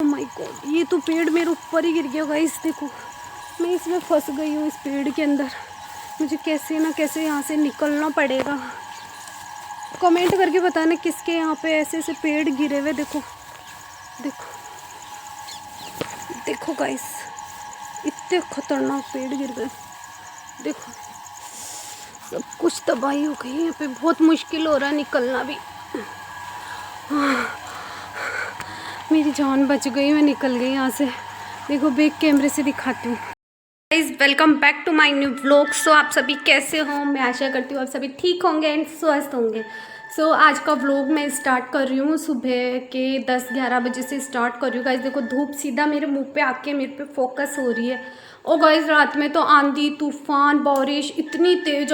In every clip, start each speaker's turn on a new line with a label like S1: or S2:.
S1: My God, ये तो पेड़ मेरे ऊपर ही गिर गया गाइस। देखो मैं इसमें फंस गई हूँ, इस पेड़ के अंदर। मुझे कैसे ना कैसे यहाँ से निकलना पड़ेगा। कमेंट करके बताना किसके यहाँ पे ऐसे ऐसे पेड़ गिरे हुए। देखो देखो देखो गाइस, इतने खतरनाक पेड़ गिर गए। देखो सब कुछ तबाही हो गई यहाँ पे। बहुत मुश्किल हो रहा है निकलना भी। मेरी जान बच गई, मैं निकल गई यहाँ से। देखो बैक कैमरे से दिखाती हूँ। Guys welcome back to my new vlog. So आप सभी कैसे हो? मैं आशा करती हूँ आप सभी ठीक होंगे एंड स्वस्थ होंगे। सो आज का व्लॉग मैं स्टार्ट कर रही हूँ सुबह के 10-11 बजे से स्टार्ट कर रही हूँ। गाइस देखो धूप सीधा मेरे मुंह पे आके मेरे पे फोकस हो रही है। और गाइस रात में तो आंधी तूफान बारिश इतनी तेज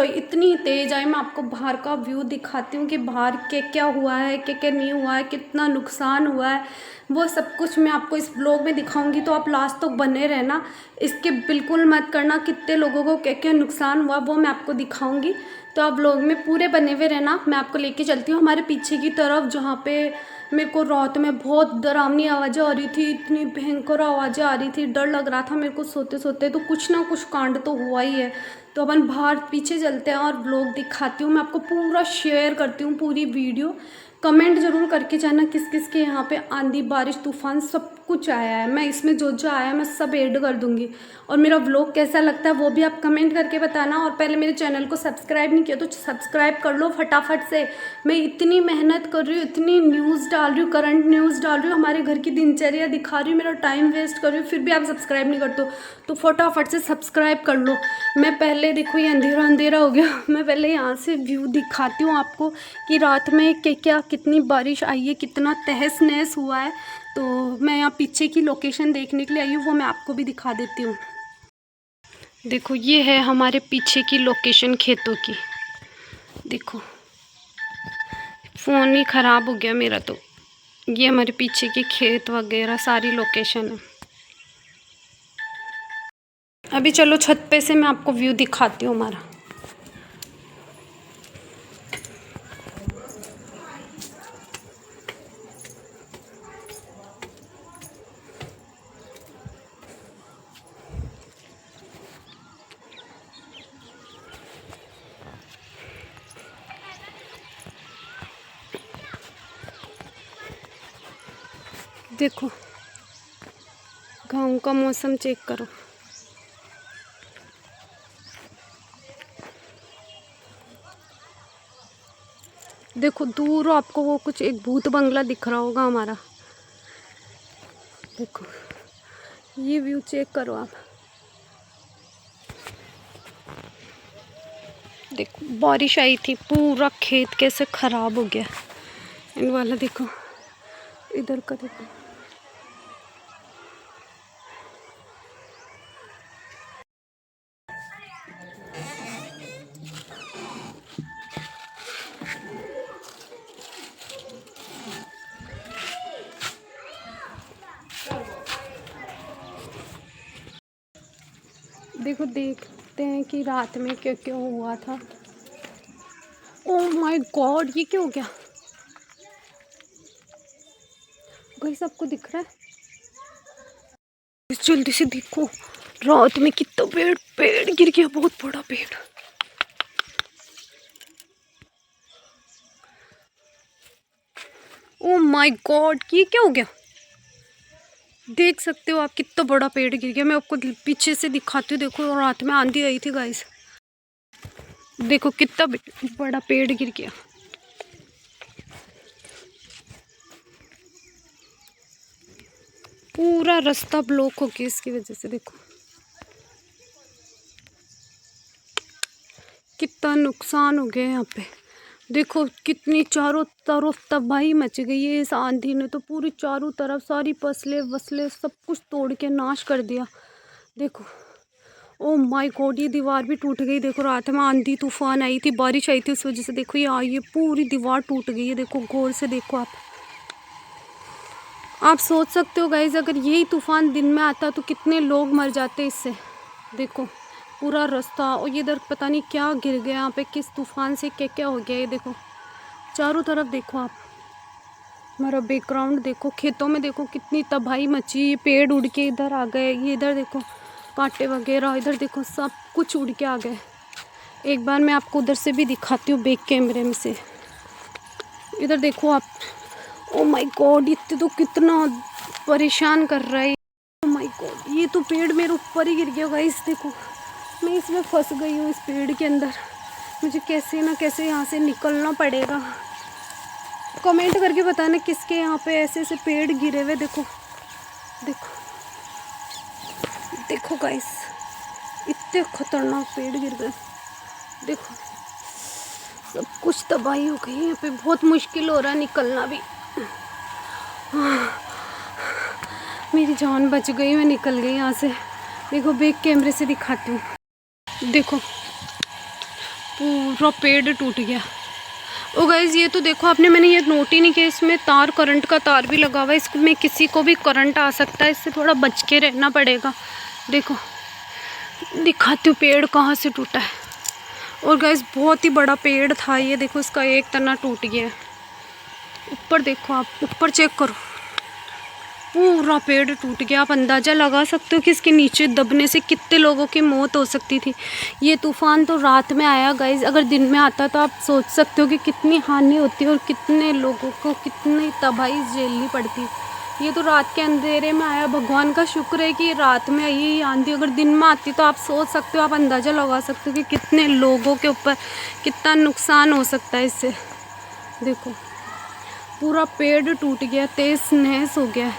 S1: आई। मैं आपको बाहर का व्यू दिखाती हूँ कि बाहर क्या क्या हुआ है, क्या क्या नहीं हुआ है, कितना नुकसान हुआ है, वो सब कुछ मैं आपको इस ब्लॉग में दिखाऊंगी। तो आप लास्ट तक बने रहना, इसके बिल्कुल मत करना। कितने लोगों को क्या क्या नुकसान हुआ वो मैं आपको दिखाऊंगी। तो आप ब्लॉग में पूरे बने हुए रहना। मैं आपको लेके चलती हूँ हमारे पीछे की तरफ, जहाँ पे मेरे को रात में बहुत डरावनी आवाज़ें आ रही थी। इतनी भयंकर आवाज़ें आ रही थी, डर लग रहा था मेरे को सोते सोते। तो कुछ ना कुछ कांड तो हुआ ही है। तो अपन बाहर पीछे चलते हैं और ब्लॉग दिखाती हूँ। मैं आपको पूरा शेयर करती हूँ पूरी वीडियो। कमेंट ज़रूर करके जाना किस किस के यहाँ पे आंधी बारिश तूफान सब कुछ आया है। मैं इसमें जो जो आया है मैं सब ऐड कर दूँगी। और मेरा व्लॉग कैसा लगता है वो भी आप कमेंट करके बताना। और पहले मेरे चैनल को सब्सक्राइब नहीं किया तो सब्सक्राइब कर लो फटाफट से। मैं इतनी मेहनत कर रही हूँ, इतनी न्यूज़ डाल रही हूँ, करंट न्यूज़ डाल रही हूँ, हमारे घर की दिनचर्या दिखा रही हूँ, मेरा टाइम वेस्ट कर रही हूँ, फिर भी आप सब्सक्राइब नहीं करते हो। तो फटाफट से सब्सक्राइब कर लो। मैं पहले देखो ये अंधेरा अंधेरा हो गया, मैं पहले यहाँ से व्यू दिखाती हूँ आपको कि रात में क्या कितनी बारिश आई है, कितना तहस नहस हुआ है। तो मैं यहाँ पीछे की लोकेशन देखने के लिए आई हूँ, वो मैं आपको भी दिखा देती हूँ। देखो ये है हमारे पीछे की लोकेशन खेतों की। देखो फ़ोन ही ख़राब हो गया मेरा। तो ये हमारे पीछे के खेत वगैरह सारी लोकेशन है। अभी चलो छत पे से मैं आपको व्यू दिखाती हूँ हमारा। देखो गाँव का मौसम चेक करो। देखो दूर आपको वो कुछ एक भूत बंगला दिख रहा होगा हमारा। देखो ये व्यू चेक करो आप। देखो बारिश आई थी, पूरा खेत कैसे ख़राब हो गया। इन वाला देखो, इधर का देखो। देखो देखते हैं कि रात में क्या क्या हुआ था। ओह माय गॉड, ये क्या हो गया? भाई सबको दिख रहा है? जल्दी से देखो, रात में कितना पेड़ पेड़ गिर गया, बहुत बड़ा पेड़। ओह माय गॉड, ये क्या हो गया? देख सकते हो आप कितना बड़ा पेड़ गिर गया। मैं आपको पीछे से दिखाती हूँ। देखो रात में आंधी आई थी गाइस। देखो कितना बड़ा पेड़ गिर गया। पूरा रास्ता ब्लॉक हो गया इसकी वजह से। देखो कितना नुकसान हो गया यहाँ पे। देखो कितनी चारों तरफ तबाही मच गई है इस आंधी ने। तो पूरी चारों तरफ सारी फसलें वसलें सब कुछ तोड़ के नाश कर दिया। देखो ओ माय गॉड, ये दीवार भी टूट गई। देखो रात में आंधी तूफान आई थी, बारिश आई थी, उस वजह से देखो ये पूरी दीवार टूट गई है। देखो गौर से देखो आप सोच सकते हो गाइज अगर यही तूफान दिन में आता तो कितने लोग मर जाते इससे। देखो पूरा रास्ता, और ये इधर पता नहीं क्या गिर गया यहाँ पे, किस तूफान से क्या क्या हो गया। ये देखो चारों तरफ देखो आप। हमारा बैकग्राउंड देखो, खेतों में देखो कितनी तबाही मची। ये पेड़ उड़ के इधर आ गए, ये इधर देखो कांटे वगैरह, इधर देखो सब कुछ उड़ के आ गए। एक बार मैं आपको उधर से भी दिखाती हूँ बैक कैमरे में से। इधर देखो आप, ओ माय गॉड, इतने तो कितना परेशान कर रहा है। ओ माय गॉड, ये तो पेड़ मेरे ऊपर ही गिर गया गाइस। देखो मैं इसमें फंस गई हूँ, इस पेड़ के अंदर। मुझे कैसे ना कैसे यहाँ से निकलना पड़ेगा। कमेंट करके बताना किसके यहाँ पे ऐसे ऐसे पेड़ गिरे हुए। देखो देखो देखो गाइस, इतने खतरनाक पेड़ गिर गए। देखो सब कुछ तबाही हो गई यहाँ पे। बहुत मुश्किल हो रहा है निकलना भी। मेरी जान बच गई, मैं निकल गई यहाँ से। देखो बैक कैमरे से दिखाती हूँ। देखो पूरा पेड़ टूट गया। ओ गाइस, ये तो देखो आपने, मैंने ये नोट ही नहीं किया, इसमें तार, करंट का तार भी लगा हुआ है। इसमें किसी को भी करंट आ सकता है, इससे थोड़ा बच के रहना पड़ेगा। देखो दिखाती हूँ पेड़ कहाँ से टूटा है। और गाइस बहुत ही बड़ा पेड़ था ये। देखो इसका एक तना टूट गया है। ऊपर देखो आप, ऊपर चेक करो, पूरा पेड़ टूट गया। आप अंदाज़ा लगा सकते हो कि इसके नीचे दबने से कितने लोगों की मौत हो सकती थी। ये तूफ़ान तो रात में आया गाइस, अगर दिन में आता तो आप सोच सकते हो कि कितनी हानि होती और कितने लोगों को कितनी तबाही झेलनी पड़ती। ये तो रात के अंधेरे में आया। भगवान का शुक्र है कि रात में आई ये आंधी। अगर दिन में आती तो आप सोच सकते हो, आप अंदाज़ा लगा सकते हो कि कितने लोगों के ऊपर कितना नुकसान हो सकता है इससे। देखो पूरा पेड़ टूट गया, तहस नहस हो गया।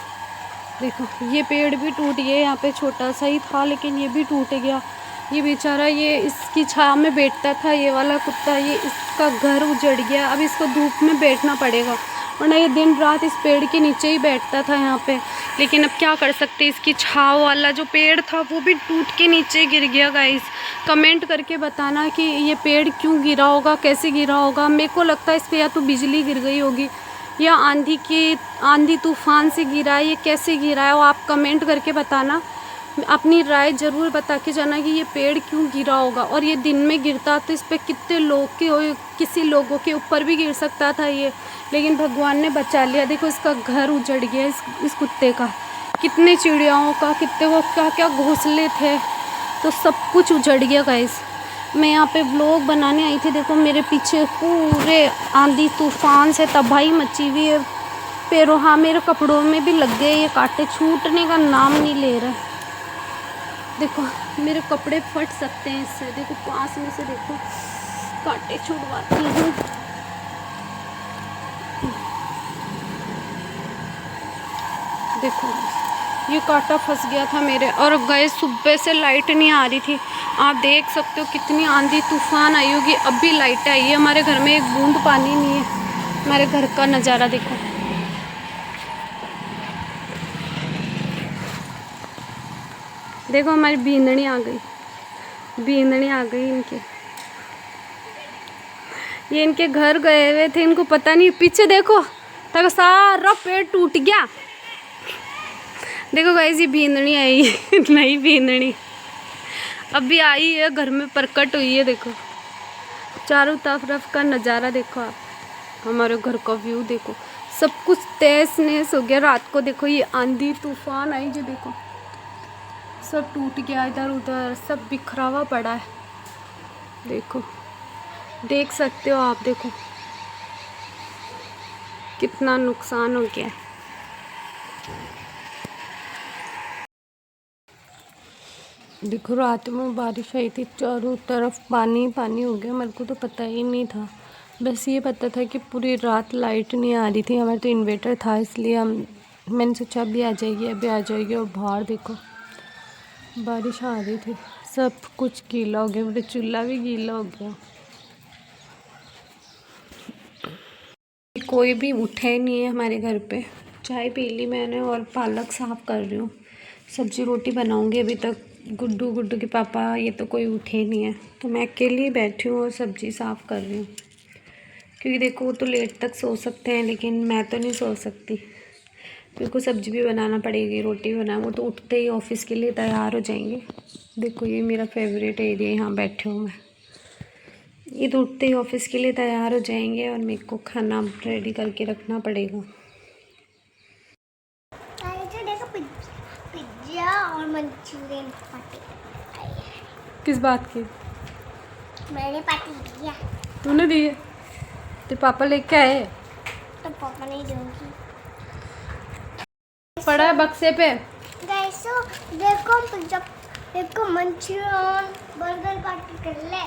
S1: देखो ये पेड़ भी टूट गया, यहाँ पे छोटा सा ही था लेकिन ये भी टूट गया। ये बेचारा, ये इसकी छाँव में बैठता था ये वाला कुत्ता, ये इसका घर उजड़ गया। अब इसको धूप में बैठना पड़ेगा, वरना ये दिन रात इस पेड़ के नीचे ही बैठता था यहाँ पे। लेकिन अब क्या कर सकते, इसकी छाँव वाला जो पेड़ था वो भी टूट के नीचे गिर गया। गाइस कमेंट करके बताना कि ये पेड़ क्यों गिरा होगा, कैसे गिरा होगा। मेरे को लगता है इस पर या तो बिजली गिर गई होगी या आंधी तूफान से गिरा है। ये कैसे गिरा है वो आप कमेंट करके बताना। अपनी राय ज़रूर बता के जाना कि ये पेड़ क्यों गिरा होगा। और ये दिन में गिरता तो इस पर कितने लोग के, किसी लोगों के ऊपर भी गिर सकता था ये, लेकिन भगवान ने बचा लिया। देखो इसका घर उजड़ गया, इस कुत्ते का। कितने चिड़ियाओं का, कितने वो क्या क्या घोंसले थे, तो सब कुछ उजड़ गया गाइस। मैं यहाँ पे व्लॉग बनाने आई थी। देखो मेरे पीछे पूरे आंधी तूफान से तबाही मची हुई है। पैरों, हाँ मेरे कपड़ों में भी लग गए ये कांटे, छूटने का नाम नहीं ले रहा। देखो मेरे कपड़े फट सकते हैं इससे। देखो पास में से देखो, कांटे छुड़वाती हूँ। देखो ये कांटा फंस गया था मेरे। और गए सुबह से लाइट नहीं आ रही थी। आप देख सकते हो कितनी आंधी तूफान आई होगी, अब भी लाइट आई है। हमारे घर में एक बूंद पानी नहीं है। हमारे घर का नज़ारा देखो। देखो हमारी बींदनी आ गई, बींदनी आ गई इनके। ये इनके घर गए हुए थे, इनको पता नहीं। पीछे देखो तक सारा पेड़ टूट गया। देखो गाइस ये बींदनी आई है नई बींदनी अभी आई है, घर में प्रकट हुई है। देखो चारों तरफ का नज़ारा देखो आप, हमारे घर का व्यू देखो। सब कुछ तहस नहस हो गया रात को। देखो ये आंधी तूफान आई जो, देखो सब टूट गया, इधर उधर सब बिखरा हुआ पड़ा है। देखो देख सकते हो आप, देखो कितना नुकसान हो गया है। देखो रात में बारिश आई थी, चारों तरफ पानी पानी हो गया। मेरे को तो पता ही नहीं था, बस ये पता था कि पूरी रात लाइट नहीं आ रही थी। हमारे तो इन्वर्टर था, इसलिए मैंने सोचा अभी आ जाएगी, अभी आ जाएगी। और बाहर देखो बारिश आ रही थी, सब कुछ गीला हो गया। मेरा चूल्हा भी गीला हो गया। कोई भी उठे नहीं है हमारे घर पे। चाय पी ली मैंने और पालक साफ़ कर रही हूँ, सब्जी रोटी बनाऊँगी। अभी तक गुड्डू के पापा ये तो कोई उठे नहीं है, तो मैं अकेली बैठी हूँ और सब्जी साफ़ कर रही हूँ। क्योंकि देखो वो तो लेट तक सो सकते हैं, लेकिन मैं तो नहीं सो सकती। मेरे को सब्जी भी बनाना पड़ेगी, रोटी भी बनाना। वो तो उठते ही ऑफिस के लिए तैयार हो जाएंगे। देखो ये मेरा फेवरेट एरिया, यहाँ बैठी हूँ मैं। ये तो उठते ही ऑफिस के लिए तैयार हो जाएंगे और मेरे को खाना रेडी करके रखना पड़ेगा।
S2: पिज्जा और मंचूरियन पार्टी।
S1: किस बात की?
S2: मैंने पार्टी दिया
S1: तूने दी है? तेरे पापा लेके आए?
S2: तो पापा नहीं दूंगी।
S1: पड़ा है बक्से पे।
S2: गाइस देखो पिज्जा, देखो मंचूरियन, बर्गर पार्टी कर ले।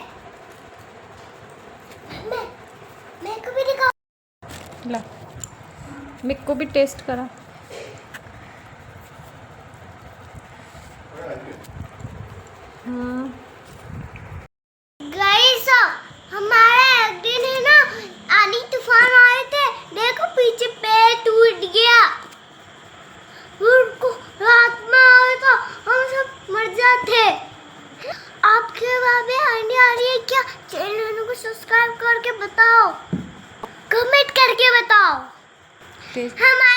S2: मैं को भी दिखाओ।
S1: ला, मेरे को भी टेस्ट करा। हाँ
S2: गाइस हमारा एक दिन है ना, आंधी तूफान आए थे, देखो पीछे पेड़ टूट गया। उनको रात में आया था, हम सब मर जाते। आपके बाबे आंधी आ रही है क्या? चैनल को सब्सक्राइब करके बताओ, कमेंट करके बताओ।
S1: टेस्ट
S2: हमारे